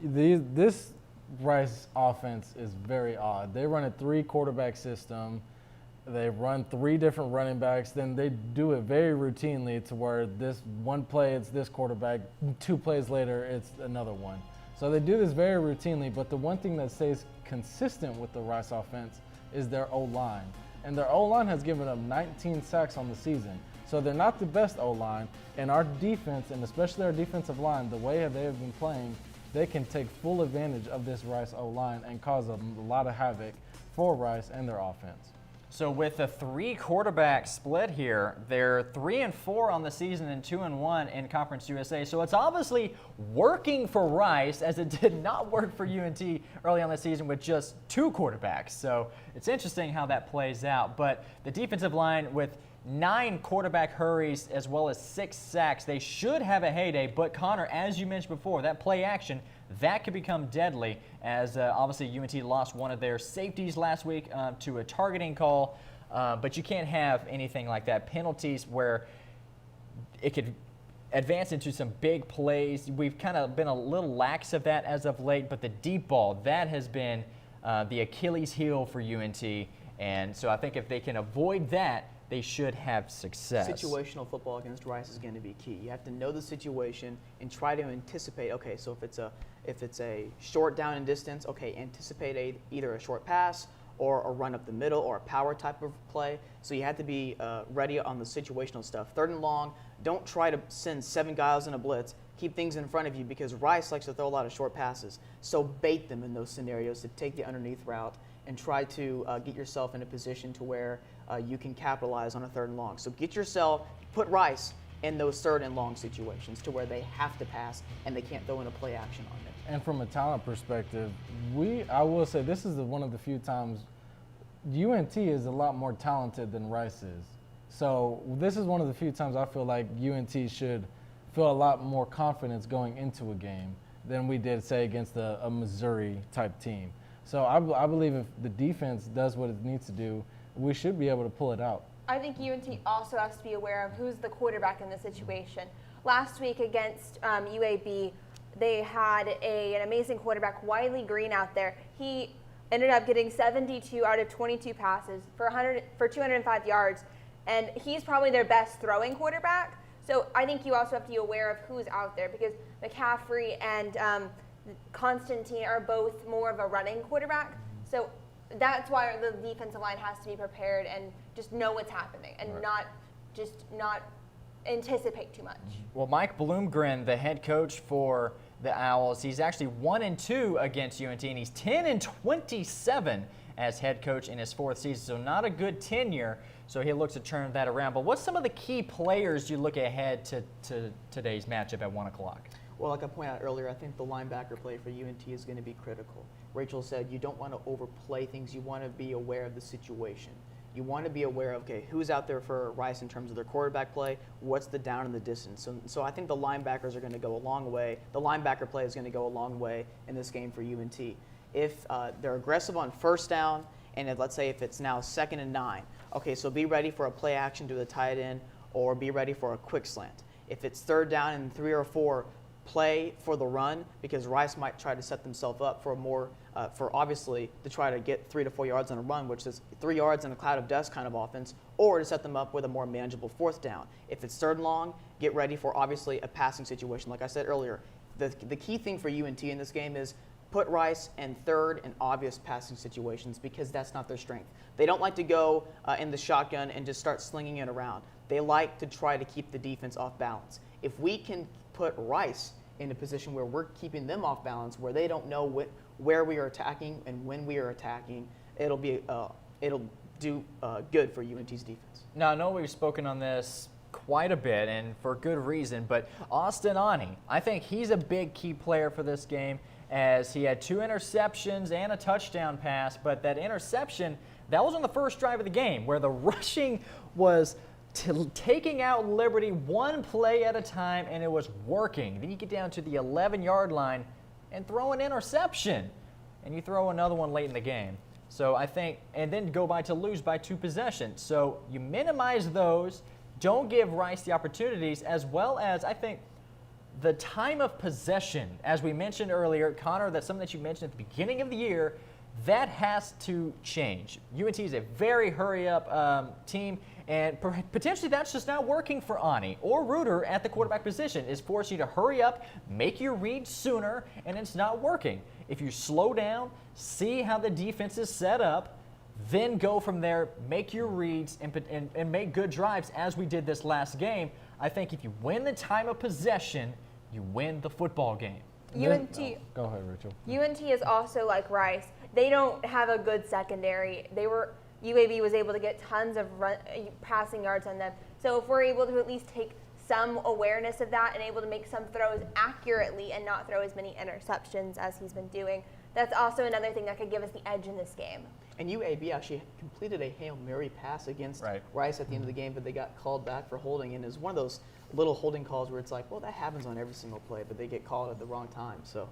This Rice offense is very odd. They run a 3-quarterback system. They run 3 different running backs. Then they do it very routinely to where this one play it's this quarterback, 2 plays later it's another one. So they do this very routinely, but the one thing that stays consistent with the Rice offense is their O-line. And their O-line has given up 19 sacks on the season. So they're not the best O-line, and our defense, and especially our defensive line, the way they have been playing, they can take full advantage of this Rice O-line and cause a lot of havoc for Rice and their offense. So with a 3-quarterback split here, they're 3-4 on the season and 2-1 in Conference USA. So it's obviously working for Rice, as it did not work for UNT early on the season with just 2 quarterbacks. So it's interesting how that plays out. But the defensive line with 9 quarterback hurries as well as 6 sacks, they should have a heyday. But Connor, as you mentioned before, that play action, that could become deadly as obviously UNT lost one of their safeties last week to a targeting call. But you can't have anything like that. Penalties where it could advance into some big plays. We've kind of been a little lax of that as of late, but the deep ball, that has been the Achilles heel for UNT. And so I think if they can avoid that, they should have success. Situational football against Rice is going to be key. You have to know the situation and try to anticipate. Okay, so if it's a short down and distance, okay, anticipate either a short pass or a run up the middle or a power type of play. So you have to be ready on the situational stuff. 3rd and long, don't try to send 7 guys in a blitz. Keep things in front of you because Rice likes to throw a lot of short passes. So bait them in those scenarios to take the underneath route and try to get yourself in a position to where you can capitalize on a 3rd and long. So put Rice in those 3rd and long situations to where they have to pass and they can't throw in a play action on it. And from a talent perspective, I will say this is one of the few times UNT is a lot more talented than Rice is. So this is one of the few times I feel like UNT should feel a lot more confidence going into a game than we did, say, against a Missouri-type team. So I believe if the defense does what it needs to do, we should be able to pull it out. I think UNT also has to be aware of who's the quarterback in this situation. Last week against UAB, they had an amazing quarterback, Wiley Green, out there. He ended up getting 72 out of 22 passes for 205 yards, and he's probably their best throwing quarterback. So I think you also have to be aware of who's out there because McCaffrey and Constantine are both more of a running quarterback. So that's why the defensive line has to be prepared and just know what's happening and not anticipate too much. Well, Mike Bloomgren, the head coach for the Owls, he's actually 1-2 against UNT, and he's 10-27 as head coach in his 4th season. So not a good tenure. So he looks to turn that around. But what's some of the key players you look ahead to today's matchup at 1 o'clock? Well, like I pointed out earlier, I think the linebacker play for UNT is going to be critical. Rachael said you don't want to overplay things. You want to be aware of the situation. You want to be aware of, okay, who's out there for Rice in terms of their quarterback play, what's the down and the distance. So I think the linebackers are going to go a long way. The linebacker play is going to go a long way in this game for UNT. If they're aggressive on first down, and let's say if it's now 2nd and 9, okay, so be ready for a play action to the tight end or be ready for a quick slant. If it's 3rd down and 3 or 4, play for the run because Rice might try to set themselves up for a more, for obviously to try to get 3 to 4 yards on a run, which is 3 yards in a cloud of dust kind of offense, or to set them up with a more manageable 4th down. If it's 3rd and long, get ready for obviously a passing situation. Like I said earlier, the key thing for UNT in this game is put Rice in 3rd and obvious passing situations because that's not their strength. They don't like to go in the shotgun and just start slinging it around. They like to try to keep the defense off balance. If we can put Rice in a position where we're keeping them off balance, where they don't know where we are attacking and when we are attacking, it'll do good for UNT's defense. Now, I know we've spoken on this quite a bit, and for good reason, but Austin Ani, I think he's a big key player for this game as he had 2 interceptions and a touchdown pass, but that interception, that was on the first drive of the game where the rushing was taking out Liberty one play at a time, and it was working. Then you get down to the 11-yard line and throw an interception, and you throw another one late in the game. So I think, and then go by to lose by 2 possessions. So you minimize those, don't give Rice the opportunities, as well as I think the time of possession, as we mentioned earlier, Connor, that's something that you mentioned at the beginning of the year, that has to change. UNT is a very hurry-up team, and potentially that's just not working for Ani or Reuter at the quarterback position. Is force you to hurry up, make your read sooner, and it's not working. If you slow down, see how the defense is set up, then go from there, make your reads, and make good drives as we did this last game. I think if you win the time of possession, you win the football game. UNT. Go ahead, Rachel. UNT is also like Rice. They don't have a good secondary. UAB was able to get tons of passing yards on them. So if we're able to at least take some awareness of that and able to make some throws accurately and not throw as many interceptions as he's been doing, that's also another thing that could give us the edge in this game. And UAB actually completed a Hail Mary pass against Rice at the end of the game, but they got called back for holding. And it's one of those little holding calls where it's like, well, that happens on every single play, but they get called at the wrong time. So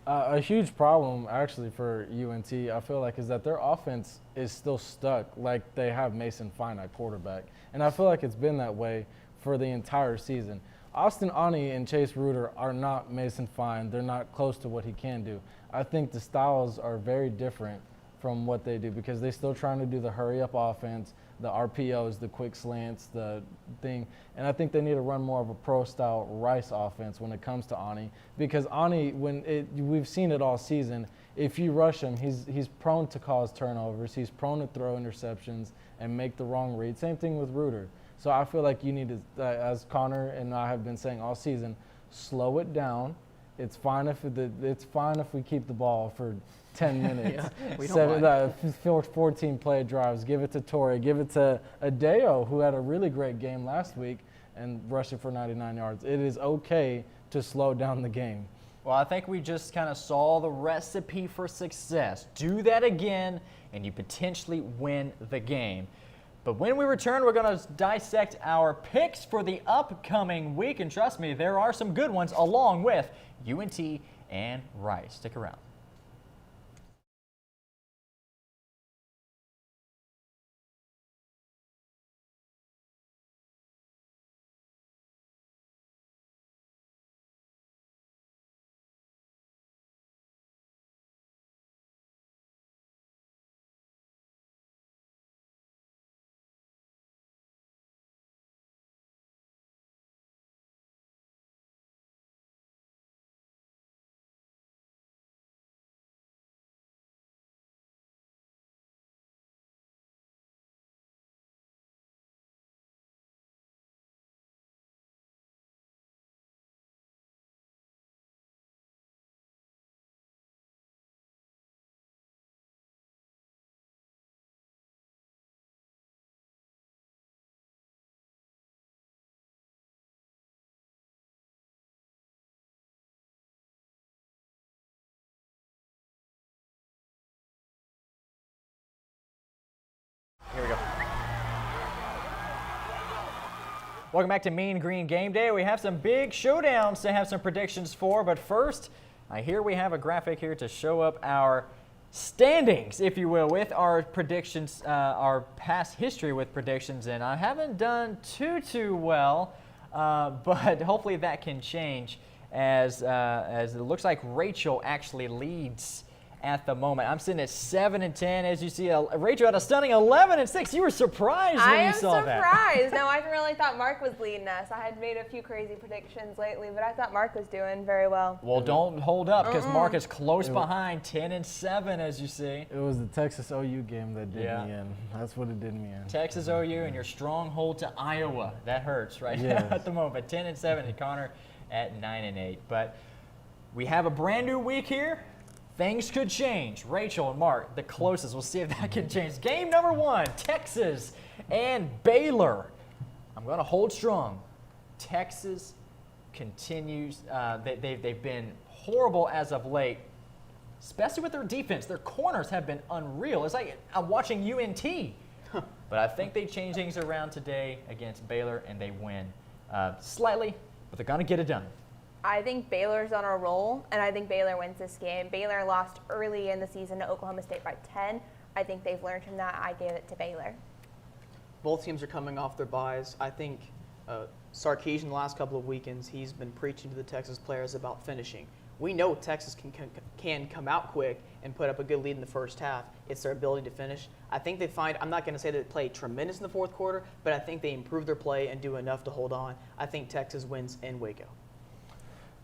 a huge problem actually for UNT, I feel like, is that their offense is still stuck like they have Mason Fine at quarterback. And I feel like it's been that way for the entire season. Austin Ani and Chase Reuter are not Mason Fine. They're not close to what he can do. I think the styles are very different from what they do because they're still trying to do the hurry-up offense, the RPOs, the quick slants, the thing. And I think they need to run more of a pro-style Rice offense when it comes to Ani because Ani, we've seen it all season, if you rush him, he's prone to cause turnovers. He's prone to throw interceptions and make the wrong read. Same thing with Reuter. So I feel like you need to, as Connor and I have been saying all season, slow it down. It's fine if we keep the ball for 10 minutes. We don't mind. 14 play drives. Give it to Torrey. Give it to Adeo, who had a really great game last week and rushed it for 99 yards. It is okay to slow down the game. Well, I think we just kind of saw the recipe for success. Do that again, and you potentially win the game. But when we return, we're going to dissect our picks for the upcoming week. And trust me, there are some good ones along with UNT and Rice. Stick around. Welcome back to Mean Green Game Day. We have some big showdowns to have some predictions for, but first, here we have a graphic here to show up our standings, if you will, with our predictions, our past history with predictions, and I haven't done too well, but hopefully that can change as it looks like Rachael actually leads at the moment. I'm sitting at 7-10, as you see. Rachael had a stunning 11-6. You were surprised when you saw that. I am surprised. No, I really thought Marc was leading us. I had made a few crazy predictions lately, but I thought Marc was doing very well. Well, don't hold up, because Marc is close behind, 10-7, as you see. It was the Texas OU game that did me in. That's what it did me in. Texas OU and your stronghold to Iowa. That hurts right now at the moment. 10-7, and Connor at 9-8. But we have a brand new week here. Things could change. Rachael and Marc, the closest. We'll see if that can change. Game number 1, Texas and Baylor. I'm going to hold strong. Texas continues. They've been horrible as of late, especially with their defense. Their corners have been unreal. It's like I'm watching UNT. But I think they change things around today against Baylor, and they win slightly, but they're going to get it done. I think Baylor's on a roll, and I think Baylor wins this game. Baylor lost early in the season to Oklahoma State by 10. I think they've learned from that. I gave it to Baylor. Both teams are coming off their byes. I think Sarkisian the last couple of weekends, he's been preaching to the Texas players about finishing. We know Texas can come out quick and put up a good lead in the first half. It's their ability to finish. I think they find, I'm not going to say that they play tremendous in the fourth quarter, but I think they improve their play and do enough to hold on. I think Texas wins in Waco.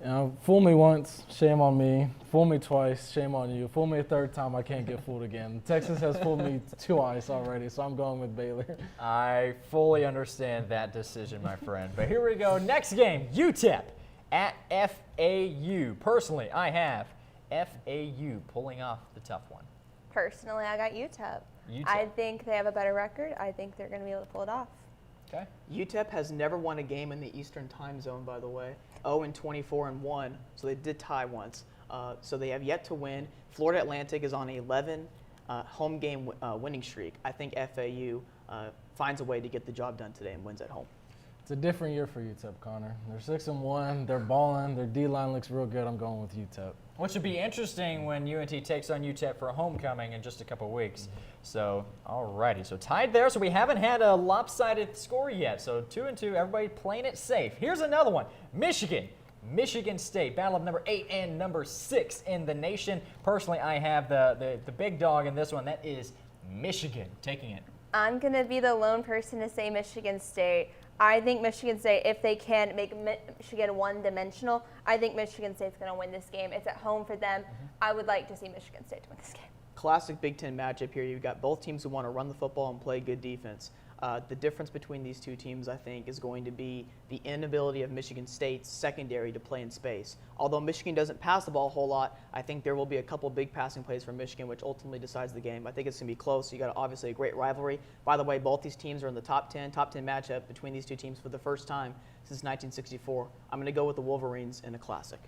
You know, fool me once, shame on me. Fool me twice, shame on you. Fool me a third time, I can't get fooled again. Texas has fooled me twice already, so I'm going with Baylor. I fully understand that decision, my friend. But here we go. Next game, UTEP at FAU. Personally, I have FAU pulling off the tough one. Personally, I got UTEP. I think they have a better record. I think they're going to be able to pull it off. Okay. UTEP has never won a game in the Eastern Time Zone, by the way. 0-24-1, so they did tie once. So they have yet to win. Florida Atlantic is on an 11 home game winning streak. I think FAU finds a way to get the job done today and wins at home. It's a different year for UTEP, Connor. They're 6-1. They're balling. Their D-line looks real good. I'm going with UTEP. Which would be interesting when UNT takes on UTEP for a homecoming in just a couple weeks. So, alrighty. So tied there. So we haven't had a lopsided score yet. So 2-2. Everybody playing it safe. Here's another one. Michigan State. Battle of number 8 and number 6 in the nation. Personally, I have the big dog in this one. That is Michigan taking it. I'm going to be the lone person to say Michigan State. I think Michigan State, if they can make Michigan one-dimensional, I think Michigan State's going to win this game. It's at home for them. I would like to see Michigan State to win this game. Classic Big Ten matchup here. You've got both teams who want to run the football and play good defense. The difference between these two teams, I think, is going to be the inability of Michigan State's secondary to play in space. Although Michigan doesn't pass the ball a whole lot, I think there will be a couple big passing plays for Michigan, which ultimately decides the game. I think it's going to be close. You got obviously a great rivalry. By the way, both these teams are in the top 10 matchup between these two teams for the first time since 1964. I'm going to go with the Wolverines in a classic.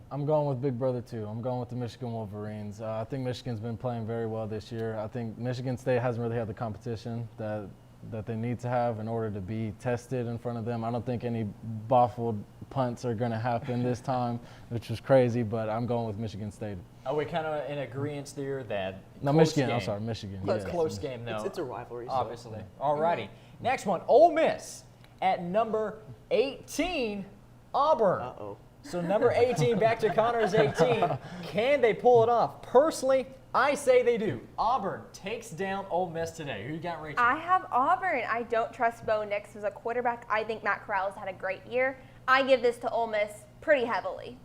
I'm going with Big Brother, too. I'm going with the Michigan Wolverines. I think Michigan's been playing very well this year. I think Michigan State hasn't really had the competition that they need to have in order to be tested in front of them. I don't think any baffled punts are going to happen this time, which was crazy, but I'm going with Michigan State. Are we kind of in agreement there that No, Michigan. Game. I'm sorry, Michigan. Close game, though. It's a rivalry. Obviously. So. Alrighty. Next one, Ole Miss at number 18, Auburn. Uh-oh. So number 18 back to Connor's 18. Can they pull it off? Personally, I say they do. Auburn takes down Ole Miss today. Who you got, Rachael? I have Auburn. I don't trust Bo Nix as a quarterback. I think Matt Corral's had a great year. I give this to Ole Miss pretty heavily.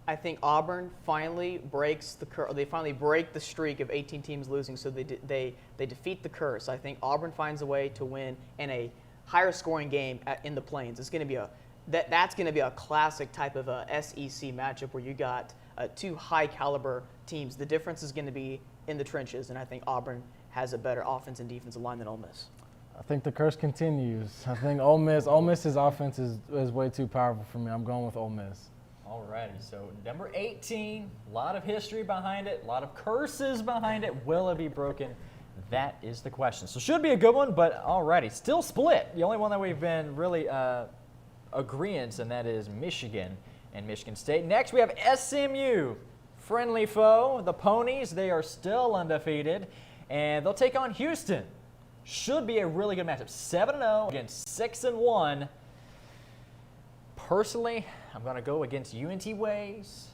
I think Auburn finally breaks the curse. They finally break the streak of 18 teams losing, so they defeat the curse. I think Auburn finds a way to win in a higher scoring game in the Plains. It's going to be that's going to be a classic type of a SEC matchup where you got two high caliber teams. The difference is going to be in the trenches, and I think Auburn has a better offense and defensive line than Ole Miss. I think the curse continues. I think Ole Miss's offense is way too powerful for me. I'm going with Ole Miss. Alrighty, so number 18, a lot of history behind it, a lot of curses behind it. Will it be broken That is the question. So should be a good one, but alrighty. Still split. The only one that we've been really agreeance, and that is Michigan and Michigan State. Next, we have SMU, friendly foe. The Ponies, they are still undefeated, and they'll take on Houston. Should be a really good matchup. 7-0 against 6-1. Personally, I'm going to go against UNT ways.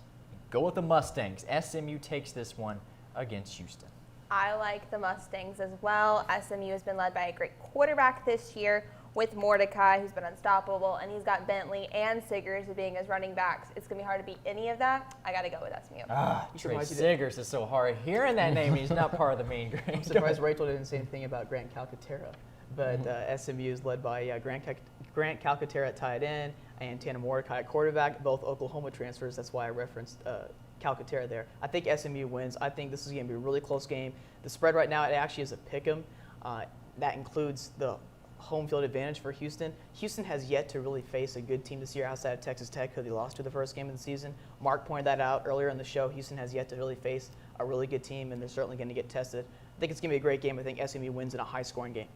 Go with the Mustangs. SMU takes this one against Houston. I like the Mustangs as well. SMU has been led by a great quarterback this year with Mordecai, who's been unstoppable, and he's got Bentley and Siggers as being his running backs. It's going to be hard to beat any of that. I got to go with SMU. Trey Siggers is so hard hearing that name. He's not part of the Mean Green. I'm surprised Rachael didn't say anything about Grant Calcaterra. But SMU is led by Grant Calcaterra at tight end and Tanner Mordecai at quarterback, both Oklahoma transfers. That's why I referenced Calcaterra there. I think SMU wins. I think this is going to be a really close game. The spread right now, it actually is a pick 'em. That includes the home field advantage for Houston. Houston has yet to really face a good team this year outside of Texas Tech, who they lost to the first game of the season. Marc pointed that out earlier in the show. Houston has yet to really face a really good team, and they're certainly going to get tested. I think it's going to be a great game. I think SMU wins in a high-scoring game.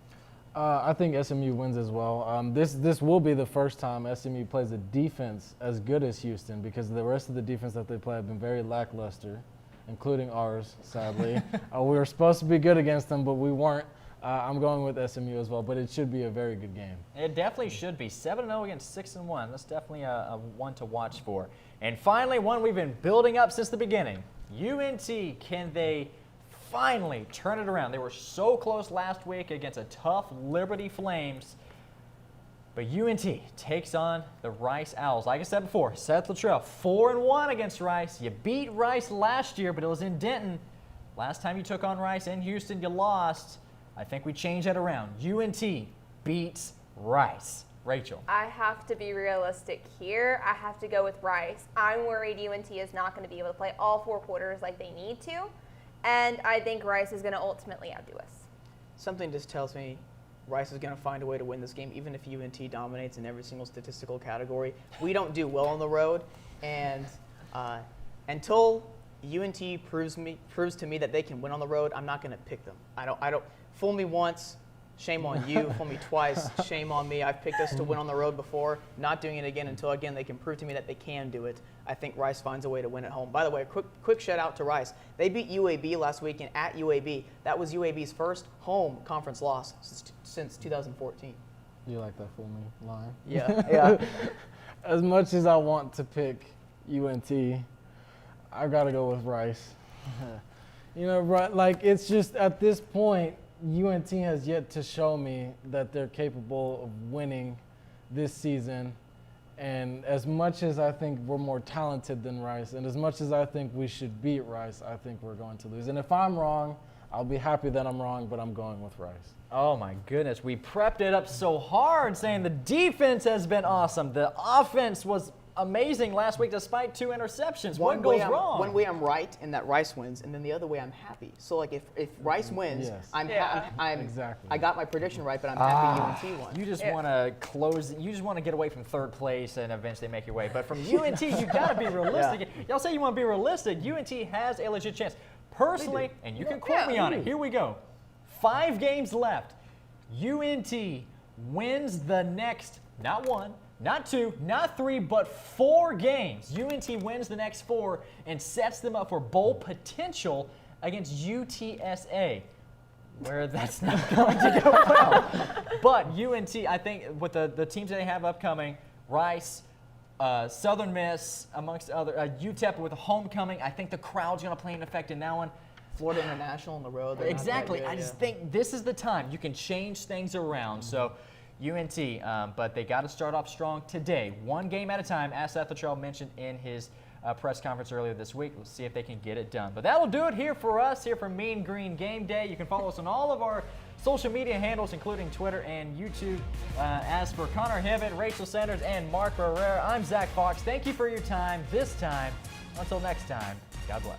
I think SMU wins as well. This will be the first time SMU plays a defense as good as Houston, because the rest of the defense that they play have been very lackluster, including ours, sadly. We were supposed to be good against them, but we weren't. I'm going with SMU as well, but it should be a very good game. It definitely should be. 7-0 against 6-1. That's definitely a one to watch for. And finally, one we've been building up since the beginning. UNT, can they finally turn it around? They were so close last week against a tough Liberty Flames. But UNT takes on the Rice Owls. Like I said before, Seth Luttrell, 4-1 against Rice. You beat Rice last year, but it was in Denton. Last time you took on Rice in Houston, you lost. I think we change that around. UNT beats Rice. Rachael. I have to be realistic here. I have to go with Rice. I'm worried UNT is not going to be able to play all 4 quarters like they need to, and I think Rice is going to ultimately outdo us. Something just tells me Rice is going to find a way to win this game, even if UNT dominates in every single statistical category. We don't do well on the road, and until UNT proves to me that they can win on the road, I'm not going to pick them. I don't. Fool me once, shame on you. Fool me twice, shame on me. I've picked us to win on the road before. Not doing it again until, again, they can prove to me that they can do it. I think Rice finds a way to win at home. By the way, quick shout out to Rice. They beat UAB last weekend at UAB. That was UAB's first home conference loss since 2014. You like that fool me line? Yeah. As much as I want to pick UNT, I got to go with Rice. Like, it's just at this point, UNT has yet to show me that they're capable of winning this season. And as much as I think we're more talented than Rice, and as much as I think we should beat Rice, I think we're going to lose. And if I'm wrong, I'll be happy that I'm wrong, but I'm going with Rice. Oh my goodness, we prepped it up so hard saying the defense has been awesome. The offense was amazing last week despite 2 interceptions. What goes wrong? One way I'm right and that Rice wins, and then the other way I'm happy. So like if Rice wins, Yes. I'm Exactly. I got my prediction right, but I'm happy UNT won. You just want to close. You just want to get away from 3rd place and eventually make your way. But from UNT, you got to be realistic. Y'all say you want to be realistic. UNT has a legit chance. Personally, and you can quote me on it. Here we go. 5 games left. UNT wins the next, not 1, not 2, not 3, but 4 games. UNT wins the next 4 and sets them up for bowl potential against UTSA, where that's not going to go well. But UNT, I think, with the teams they have upcoming, Rice, Southern Miss, amongst other, UTEP with a homecoming, I think the crowd's going to play an effect in that one. Florida International on the road. Exactly. I just think this is the time. You can change things around. So UNT, but they got to start off strong today. 1 game at a time, as Seth Luttrell mentioned in his press conference earlier this week. We'll see if they can get it done. But that'll do it here for us, here for Mean Green Game Day. You can follow us on all of our social media handles, including Twitter and YouTube. As for Connor Hibbett, Rachael Sanders, and Marc Barrera, I'm Zach Fox. Thank you for your time this time. Until next time, God bless.